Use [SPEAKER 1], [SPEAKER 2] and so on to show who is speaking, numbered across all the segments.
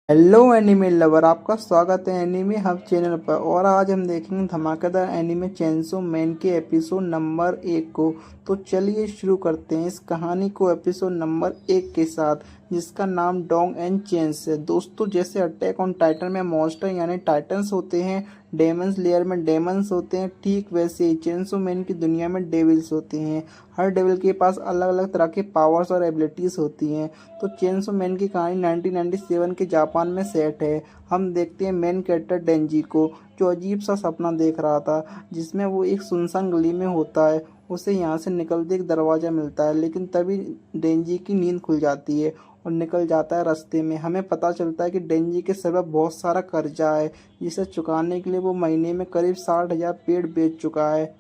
[SPEAKER 1] Hello anime lover, आपका स्वागत है एनिमे हब चैनल पर। और आज हम देखेंगे धमाकेदार एनिमे चेंसो मैन के एपिसोड नंबर 1 को। तो चलिए शुरू करते हैं इस कहानी को एपिसोड नंबर 1 के साथ, जिसका नाम डोंग एंड चेंस है। दोस्तों, जैसे अटैक ऑन टाइटन में मॉन्स्टर यानी टाइटन्स होते हैं, डेमन्स लेयर में डेमन्स होते हैं, ठीक वैसे ही चेंसो मैन की दुनिया में डेविल्स होते हैं। हर डेविल के पास अलग अलग तरह के पावर्स और एबिलिटीज होती हैं। तो चेंसो मैन की कहानी 1997 के जापान में सेट है। हम देखते हैं मेन कैरेक्टर डेंजी को, जो अजीब सा सपना देख रहा था, जिसमें वो एक सुनसान गली में होता है। उसे यहाँ से निकलते एक दरवाज़ा मिलता है, लेकिन तभी डेंजी की नींद खुल जाती है और निकल जाता है रास्ते में। हमें पता चलता है कि डेंजी के सर पर बहुत सारा कर्जा है, जिसे चुकाने के लिए वो महीने में करीब 60,000 पेड़ बेच चुका है।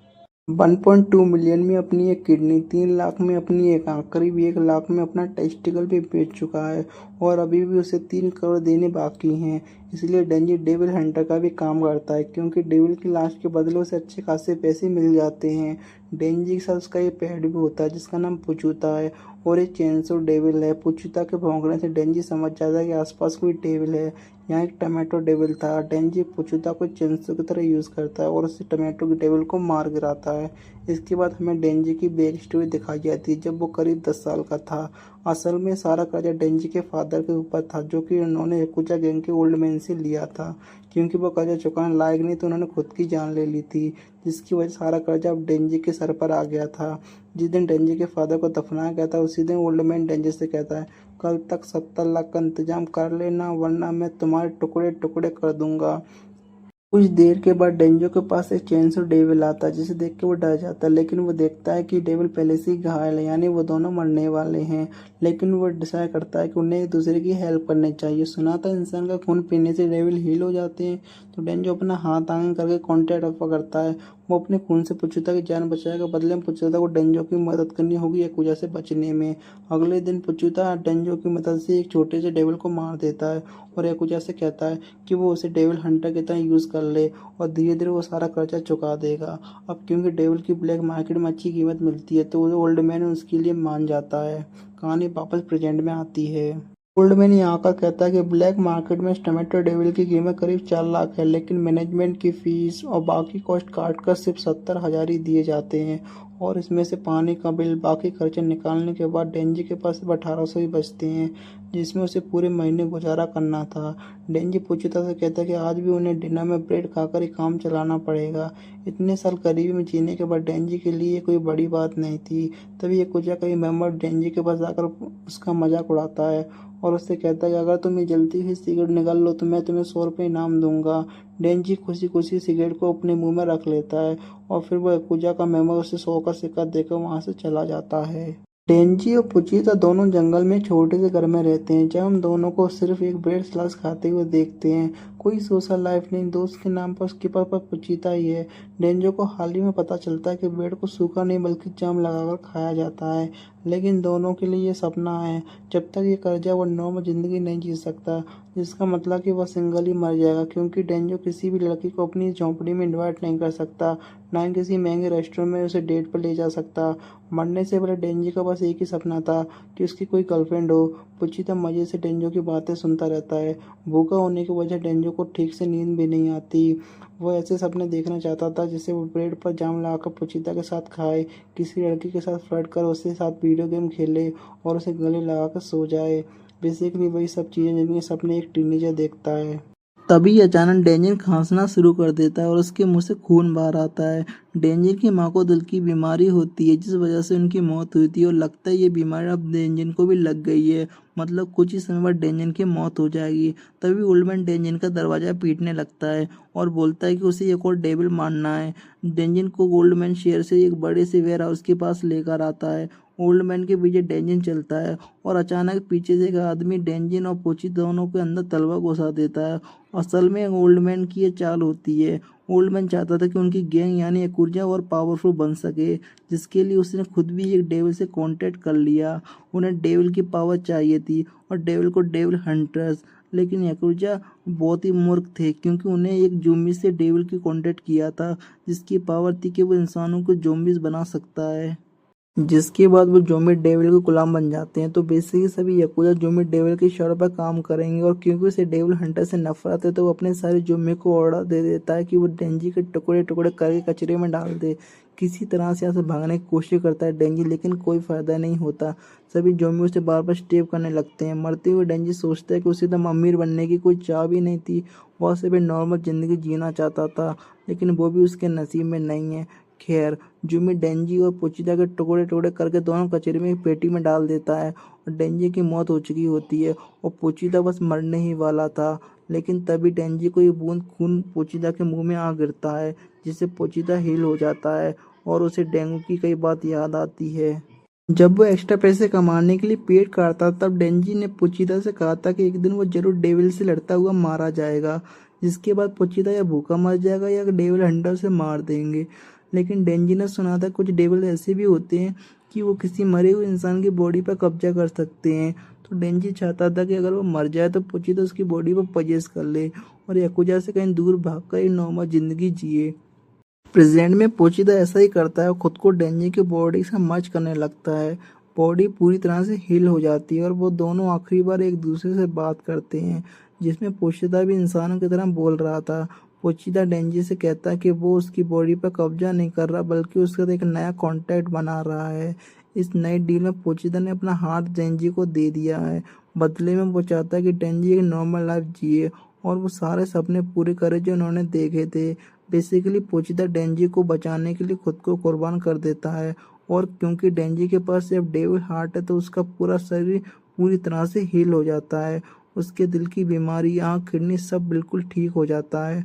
[SPEAKER 1] 1.2 मिलियन में अपनी एक किडनी, 3 लाख में अपनी एक आंख, करीब 1 लाख में अपना टेस्टिकल भी बेच चुका है और अभी भी उसे 3 करोड़ देने बाकी हैं। इसलिए डेंजी डेविल हंटर का भी काम करता है, क्योंकि डेविल की लाश के बदले उसे अच्छे खासे पैसे मिल जाते हैं। डेंजी के साथ उसका ये पेट भी होता है, जिसका नाम पुचूता है, और ये चेंसो डेविल है। पुचूता के भौंकने से डेंजी समझ जाता है कि आसपास कोई डेविल है। यहाँ एक टमाटो डेविल था। डेंजी पुचूता को चेंसो की तरह यूज़ करता है और उसे टमाटो डेविल को मार गिराता है। इसके बाद हमें डेंजी की बैक स्टोरी दिखाई जाती है, जब वो करीब 10 साल का था। असल में सारा कर्जा डेंजी के फादर के ऊपर था, जो कि उन्होंने याकुजा गैंग के ओल्ड मैन से लिया था। क्योंकि वो कर्जा चुकाने लायक नहीं, तो उन्होंने खुद की जान ले ली थी, जिसकी वजह से सारा कर्जा अब डेंजी के सर पर आ गया था। जिस दिन डेंजी के फादर को दफनाया गया था, उसी दिन ओल्ड मैन डेंजी से कहता है, कल तक 70 लाख का इंतजाम कर लेना, वरना मैं तुम्हारे टुकड़े टुकड़े कर दूंगा। कुछ देर के बाद डेंजो के पास एक चेंसो डेविल आता है, जिसे देख के वो डर जाता है। लेकिन वो देखता है कि डेविल पहले से ही घायल है, यानी वो दोनों मरने वाले हैं। लेकिन वो डिसाइड करता है कि उन्हें एक दूसरे की हेल्प करनी चाहिए। सुना था इंसान का खून पीने से डेविल हील हो जाते हैं। तो डेंजो अपना हाथ आगे करके कॉन्टेक्ट ऑफर करता है। वो अपने खून से पुचुता की जान बचाएगा, बदले में पुचुता को डेंजो की मदद करनी होगी याकुजा से बचने में। अगले दिन पुचुता डेंजो की मदद से एक छोटे से डेविल को मार देता है और याकुजा से कहता है कि वो उसे डेविल हंटर की तरह यूज़ कर ले और धीरे धीरे वो सारा कर्जा चुका देगा। अब क्योंकि डेविल की ब्लैक मार्केट में अच्छी कीमत मिलती है, तो वो ओल्ड मैन उसके लिए मान जाता है। कहानी वापस प्रेजेंट में आती है। ओल्ड मैन यहाँ आकर कहता है कि ब्लैक मार्केट में इस टमाटो डेविल की कीमत करीब 4 लाख है, लेकिन मैनेजमेंट की फीस और बाकी कॉस्ट काट कर सिर्फ 70,000 ही दिए जाते हैं। और इसमें से पानी का बिल, बाकी खर्चे निकालने के बाद डेंजी के पास सिर्फ 1800 ही बचते हैं, जिसमें उसे पूरे महीने गुजारा करना था। डेंजी पूछता से कहता है कि आज भी उन्हें डिनर में ब्रेड खाकर ही काम चलाना पड़ेगा। इतने साल गरीबी में जीने के बाद डेंजी के लिए कोई बड़ी बात नहीं थी। तभी याकुजा का मेंबर डेंजी के पास आकर उसका मजाक उड़ाता है और उससे कहता है कि अगर तुम ये जल्दी से सिगरेट निकाल लो तो मैं तुम्हें 100 रुपये इनाम दूंगा। डेंजी खुशी खुशी सिगरेट को अपने मुंह में रख लेता है और फिर वो याकुजा का मेंबर उसे 100 का सिक्का देकर वहां से चला जाता है। डेंजी और पुचीता दोनों जंगल में छोटे से घर में रहते हैं, जब हम दोनों को सिर्फ एक ब्रेड स्लाइस खाते हुए देखते हैं। कोई सोशल लाइफ नहीं, दोस्त के नाम पर उसके पास पर पुचीता ही है। डेंजो को हाल ही में पता चलता है कि ब्रेड को सूखा नहीं बल्कि जाम लगाकर खाया जाता है, लेकिन दोनों के लिए ये सपना है। जब तक ये कर जाए वो नॉर्मल जिंदगी नहीं जी सकता, जिसका मतलब कि वह सिंगल ही मर जाएगा, क्योंकि डेंजो किसी भी लड़की को अपनी झोंपड़ी में इन्वाइट नहीं कर सकता, ना ही किसी महंगे रेस्टोरेंट में उसे डेट पर ले जा सकता। मरने से पहले डेंजी का बस एक ही सपना था कि उसकी कोई गर्लफ्रेंड हो। पुचीता मजे से डेंजो की बातें सुनता रहता है। भूखा होने की वजह डेंजो को ठीक से नींद भी नहीं आती। वो ऐसे सपने देखना चाहता था जिसे वो ब्रेड पर जाम लगाकर पुचीता के साथ खाए, किसी लड़की के साथ फ्लर्ट कर उसके साथ वीडियो गेम खेले और उसे गले लगाकर सो जाए। बेसिकली वही सब चीज़ें जिनके सपने एक टीनेजर देखता है। तभी अचानक डेंजर खांसना शुरू कर देता है और उसके मुंह से खून बाहर आता है। डेंजर की माँ को दिल की बीमारी होती है, जिस वजह से उनकी मौत हुई थी, और लगता है ये बीमारी अब डेंजर को भी लग गई है। मतलब कुछ ही समय बाद डेंजर की मौत हो जाएगी। तभी ओल्डमैन डेंजर का दरवाजा पीटने लगता है और बोलता है कि उसे एक और डेविल मारना है। डेंजर को गोल्डमैन शेयर से एक बड़े से वेयर हाउस के पास लेकर आता है। ओल्ड मैन के पीछे डेंजिन चलता है और अचानक पीछे से एक आदमी डेंजिन और पोची दोनों के अंदर तलवा घुसा देता है। असल में ओल्ड मैन की ये चाल होती है। ओल्ड मैन चाहता था कि उनकी गैंग यानी याकुजा और पावरफुल बन सके, जिसके लिए उसने खुद भी एक डेविल से कांटेक्ट कर लिया। उन्हें डेविल की पावर चाहिए थी और डेविल को डेविल हंटर्स। लेकिन याकुजा बहुत ही मूर्ख थे, क्योंकि उन्हें एक जोम्बी से डेविल की कांटेक्ट किया था, जिसकी पावर थी कि वो इंसानों को जोम्बीज बना सकता है। जिसके बाद वो जोम्बी डेविल के गुलाम बन जाते हैं। तो बेसिकली सभी याकुजा जोम्बी डेविल के इशारों पर काम करेंगे और क्योंकि उसे डेविल हंटर से नफरत है तो वो अपने सारे जोम्बी को ऑर्डर दे देता है कि वो डेंजी के टुकड़े टुकड़े करके कचरे में डाल दे। किसी तरह से यहाँ से भागने की कोशिश करता है डेंजी, लेकिन कोई फायदा नहीं होता। सभी जोम्बी उसे बार बार स्टेप करने लगते हैं। मरते हुए डेंजी सोचता है कि उसे एकदम अमीर बनने की कोई चाह भी नहीं थी, वह सिर्फ एक नॉर्मल जिंदगी जीना चाहता था, लेकिन वो भी उसके नसीब में नहीं है। खैर, जुमी डेंजी और पोचिदा के टुकड़े टुकड़े करके दोनों कचरे में एक पेटी में डाल देता है और डेंजी की मौत हो चुकी होती है और पोचिदा बस मरने ही वाला था। लेकिन तभी डेंजी को एक बूंद खून पोचिदा के मुंह में आ गिरता है, जिससे पोचिदा हील हो जाता है और उसे डेंगू की कई बात याद आती है। जब वो एक्स्ट्रा पैसे कमाने के लिए पेट काटता तब डेंजी ने पोचिदा से कहा था कि एक दिन वो जरूर डेविल से लड़ता हुआ मारा जाएगा, जिसके बाद पोचिदा या भूखा मर जाएगा या डेविल हंटर से मार देंगे। लेकिन डेंजी ने सुना था कुछ डेविल ऐसे भी होते हैं कि वो किसी मरे हुए इंसान की बॉडी पर कब्जा कर सकते हैं। तो डेंजी चाहता था कि अगर वो मर जाए तो पोचिदा उसकी बॉडी पर पजेस कर ले और याकुजा से कहीं दूर भागकर एक नॉर्मल जिंदगी जिए। प्रेजेंट में पोचिदा ऐसा ही करता है और खुद को डेंजी की बॉडी से मर्ज करने लगता है। बॉडी पूरी तरह से हील हो जाती है और वो दोनों आखिरी बार एक दूसरे से बात करते हैं, जिसमें पोचिदा भी इंसानों की तरह बोल रहा था। पोचिदा डेंजी से कहता है कि वो उसकी बॉडी पर कब्जा नहीं कर रहा बल्कि उसके साथ एक नया कॉन्टैक्ट बना रहा है। इस नई डील में पोचिदा ने अपना हार्ट डेंजी को दे दिया है। बदले में वो चाहता है कि डेंजी एक नॉर्मल लाइफ जिए और वो सारे सपने पूरे करे जो उन्होंने देखे थे। बेसिकली पोचिदा डेंजी को बचाने के लिए खुद को कुर्बान कर देता है और क्योंकि डेंजी के पास सिर्फ डेविल हार्ट है तो उसका पूरा शरीर पूरी तरह से हील हो जाता है। उसके दिल की बीमारी, आँख, किडनी सब बिल्कुल ठीक हो जाता है।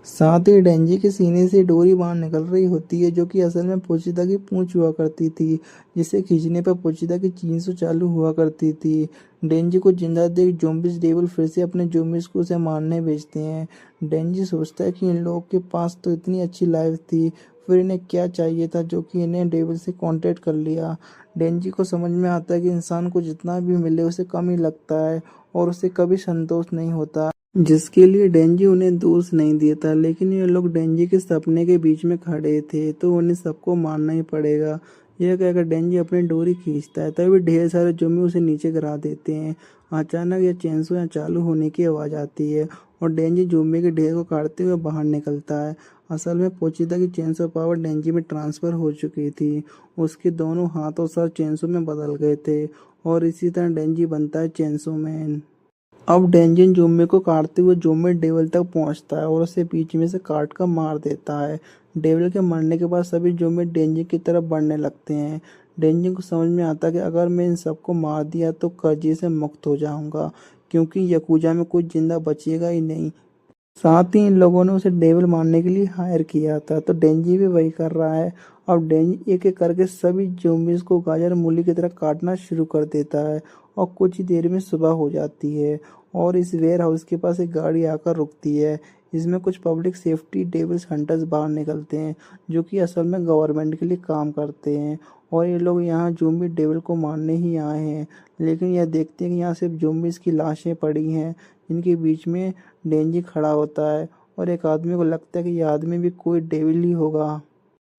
[SPEAKER 1] साथ ही डेंजी के सीने से डोरी बाहर निकल रही होती है जो कि असल में पोचिदा की पूंछ हुआ करती थी, जिसे खींचने पर पोचिदा की चींसू चालू हुआ करती थी। डेंजी को जिंदा देख जोम्बिस डेविल फिर से अपने जोम्बिस को उसे मारने भेजते हैं। डेंजी सोचता है कि इन लोगों के पास तो इतनी अच्छी लाइफ थी, फिर इन्हें क्या चाहिए था जो कि इन्हें डेविल से कांटेक्ट कर लिया। डेंजी को समझ में आता है कि इंसान को जितना भी मिले उसे कम ही लगता है और उसे कभी संतोष नहीं होता, जिसके लिए डेंजी उन्हें दोष नहीं देता। लेकिन ये लोग डेंजी के सपने के बीच में खड़े थे तो उन्हें सबको मारना ही पड़ेगा। यह कहकर डेंजी अपनी डोरी खींचता है, तभी ढेर सारे जोम्बी उसे नीचे गिरा देते हैं। अचानक यह चेंसो यहाँ चालू होने की आवाज़ आती है और डेंजी जोम्बी के ढेर को काटते हुए बाहर निकलता है। असल में पोचिदा की चेंसो पावर डेंजी में ट्रांसफ़र हो चुकी थी। उसके दोनों हाथ और सर चेंसो में बदल गए थे और इसी तरह डेंजी बनता है चेंसो मैन। अब डेंजिन जोम्बी को काटते हुए जोम्बी डेविल तक पहुंचता है और उसे बीच में से काट कर मार देता है। डेविल के मरने के बाद सभी जोम्बी डेंजिन की तरफ बढ़ने लगते हैं। डेंजिन को समझ में आता है कि अगर मैं इन सबको मार दिया तो कर्जे से मुक्त हो जाऊंगा, क्योंकि यकूजा में कोई जिंदा बचेगा ही नहीं। साथ ही इन लोगों ने उसे डेविल मारने के लिए हायर किया था, तो डेंजी भी वही कर रहा है। अब डेंजी एक एक करके सभी ज़ॉम्बीज़ को गाजर मूली की तरह काटना शुरू कर देता है और कुछ ही देर में सुबह हो जाती है और इस वेयर हाउस के पास एक गाड़ी आकर रुकती है। इसमें कुछ पब्लिक सेफ्टी डेविल्स हंटर्स बाहर निकलते हैं जो कि असल में गवर्नमेंट के लिए काम करते हैं और ये लोग यहाँ ज़ॉम्बी डेविल को मारने ही आए हैं। लेकिन यह देखते हैं कि यहाँ सिर्फ ज़ॉम्बीज़ की लाशें पड़ी हैं, इनके बीच में डेंजी खड़ा होता है और एक आदमी को लगता है कि यह आदमी भी कोई डेविल ही होगा।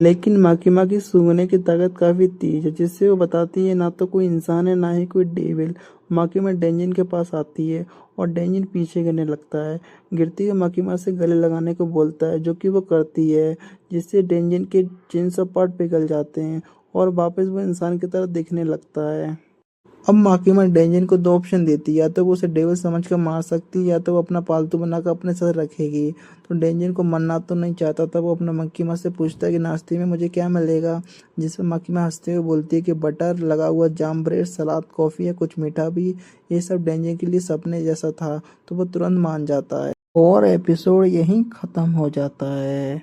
[SPEAKER 1] लेकिन माकिमा की सूंघने की ताकत काफी तेज है, जिससे वो बताती है ना तो कोई इंसान है ना ही कोई डेविल। माकिमा डेंजिन के पास आती है और डेंजिन पीछे गिरने लगता है। गिरती हुई माकिमा से गले लगाने को बोलता है जो कि वो करती है, जिससे डेंजिन के जिन सब पार्ट पिघल जाते हैं और वापस वो इंसान की तरह दिखने लगता है। अब माकिमा डेंजिन को दो ऑप्शन देती है, या तो वो उसे डेविल समझ कर मार सकती है या तो वो अपना पालतू बनाकर अपने साथ रखेगी। तो डेंजिन को मरना तो नहीं चाहता था, वो अपना माकिमा से पूछता है कि नाश्ते में मुझे क्या मिलेगा, जिस पर माकिमा हंसते हुए बोलती है कि बटर लगा हुआ जाम ब्रेड, सलाद, कॉफ़ी या कुछ मीठा भी। ये सब डेंजिन के लिए सपने जैसा था तो वो तुरंत मान जाता है और एपिसोड यहीं ख़त्म हो जाता है।